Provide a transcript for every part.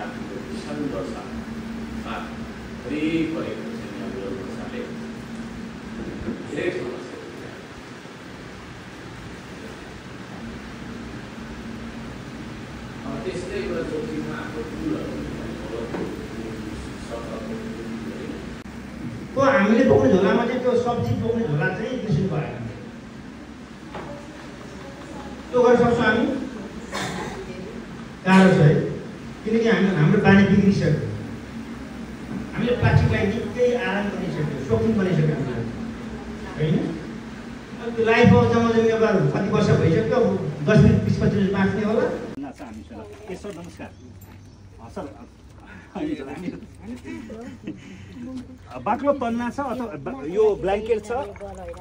पार्टीको विशाल दशामा परेको चाहिँ यहाँ विरोध दशाले धेरै समस्या त्यस्तै एउटा जोखिममा हाम्रो त्यो हामीले बोक्ने झोलामा चाहिँ त्यो सब्जी बोक्ने झोला चाहिँ बिर्सिनु भएन। त्यो गर्न सक्छौँ हामी, गाह्रो छ है, किनकि हाम्रो बानी बिग्रिसक्यो। हामीले प्लास्टिकलाई निकै आराम बनिसक्यो, सोखिन बनिसक्यो होइन। त्यो लाइफ जम्मा जम्मी अब कति वर्ष भइसक्यो, 10 मिनट 20-25 मिनट बाँच्ने होला। सर नमस्कार सर बाक्लो पन्ना छ अथवा यो ब्ल्याङ्केट छ।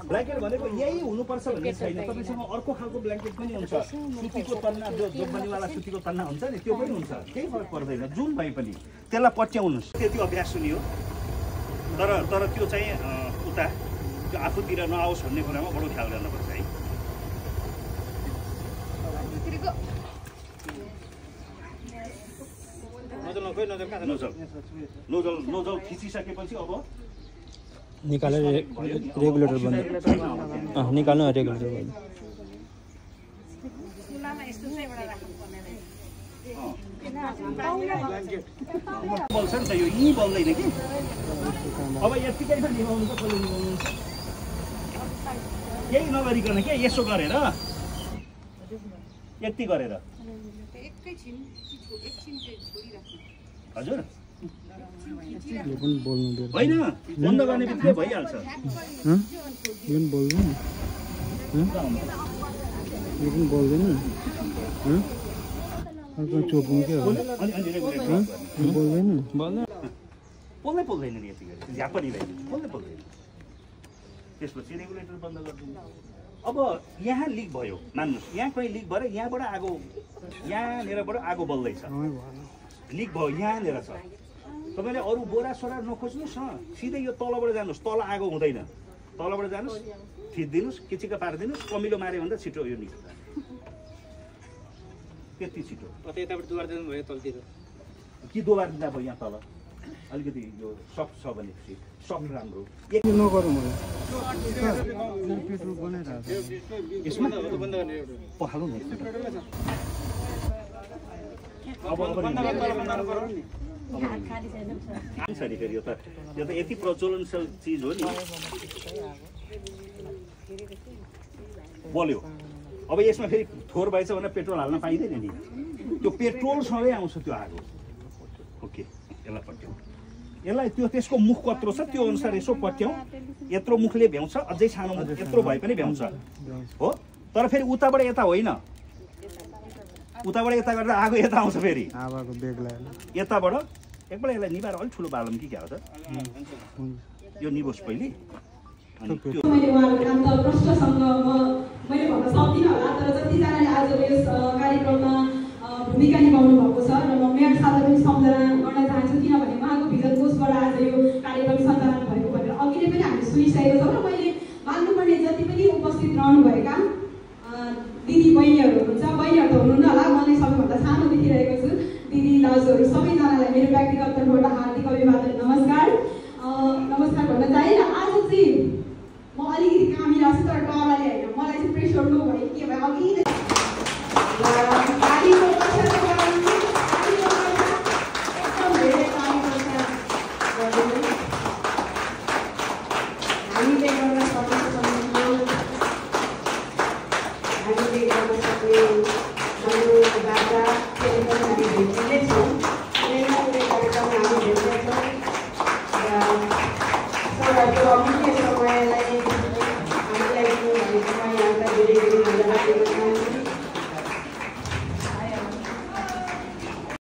ब्ल्याङ्केट भनेको यही हुनुपर्छ भन्ने छैन, तपाईँसँग अर्को खालको ब्ल्याङ्केट पनि हुन्छ, सुतीको तन्ना जो जोगबनीवाला सुतीको तन्ना हुन्छ नि त्यो पनि हुन्छ, केही फरक पर्दैन। जुन भए पनि त्यसलाई पट्याउनुहोस्। त्यति अभ्यास सुनियो तर त्यो चाहिँ उता त्यो आफूतिर नआओस् भन्ने कुरामा बडो ख्याल गर्नुपर्छ है। नोजल खिचिसकेपछि अब निकालेर रेगुलेटर बन्द निकाल्नु रेगुलेटर बन्द। बल्छ नि त यो यहीँ बल्दैन कि अब यत्तिकैमा निभाउनु त कसले निभाउनुहुन्छ केही नगरिकन के यसो गरेर यति गरेर हजुर होइन बन्द गर्ने बित्तिकै भइहाल्छ। बोल्दैन चोक्नु के हो पोल्दैन नि यति गरी झ्यापनी पोल्दैन। त्यसपछि रेगुलेटर बन्द गरिदिनु। अब यहाँ लिक भयो मान्नुहोस्, यहाँ कहीँ लिक भएर यहाँबाट आगो यहाँनिरबाट आगो बल्दैछ, लिक भयो यहाँनिर छ। तपाईँले अरू बोरा सोरा नखोज्नुहोस् न, सिधै यो तलबाट जानुहोस्, तल आगो हुँदैन, तलबाट जानुहोस् थिचिदिनुहोस्, किचिका पारिदिनुहोस्, कमिलो माऱ्यो भन्दा छिटो यो निस्क्छ, त्यति छिटो। यताबाट दुवार दिनु भयो तलतिर कि दोबार दिँदा भयो यहाँ तल अलिकति यो सफ्ट छ भने सफ्ट राम्रो नगरौँ यसमा पखाल्नु नि। अब फेरि यो त यति प्रचलनशील चिज हो नि, बल्यो। अब यसमा फेरि थोर भएछ भने पेट्रोल हाल्न पाइँदैन नि, त्यो पेट्रोलसँगै आउँछ त्यो आगो। ओके यसलाई पट्याउँ, यसलाई त्यो त्यसको मुख कत्रो छ त्यो अनुसार यसो पट्याउँ। यत्रो मुखले भ्याउँछ, अझै सानो मुख यत्रो भए पनि भ्याउँछ हो। तर फेरि उताबाट यता होइन, उताबाट यता गर्दा आगो यता आउँछ फेरि यताबाट। एकपल्ट यसलाई निभाएर अलिक ठुलो बालौँ कि क्या हो त, यो निभोस् पहिले। मैले उहाँको काम त प्रष्टसँग मैले भन्न सक्दिनँ होला, तर जतिजनाले आज यस कार्यक्रममा भूमिका निभाउनु भएको छ र म मेयर साथलाई पनि सम्झना गर्न चाहन्छु, किनभने उहाँको भिजन कोषबाट आज यो कार्यक्रम सञ्चालन भएको भनेर अघि नै पनि हामीले सुनिसकेको छौँ। र मैले मान्नुपर्ने जति पनि उपस्थित रहनुभएका दिदी बहिनीहरू हुनुहुन्छ, बहिनीहरू त हुनुहुन्न होला, म नै सबैभन्दा सानो देखिरहेको छु, दिदी दाजुहरू सबैजनालाई मेरो व्यक्तिगत तर्फबाट हार्दिक अभिवादन नमस्कार भन्न चाहे। र आज चाहिँ म अलिकति कामिला छु, तर टराले होइन, मलाई चाहिँ प्रेसर लो भयो के भयो अघि गाडीको पछाडिको कारण एकदम धेरै हामीले गर्न सक्छौँ।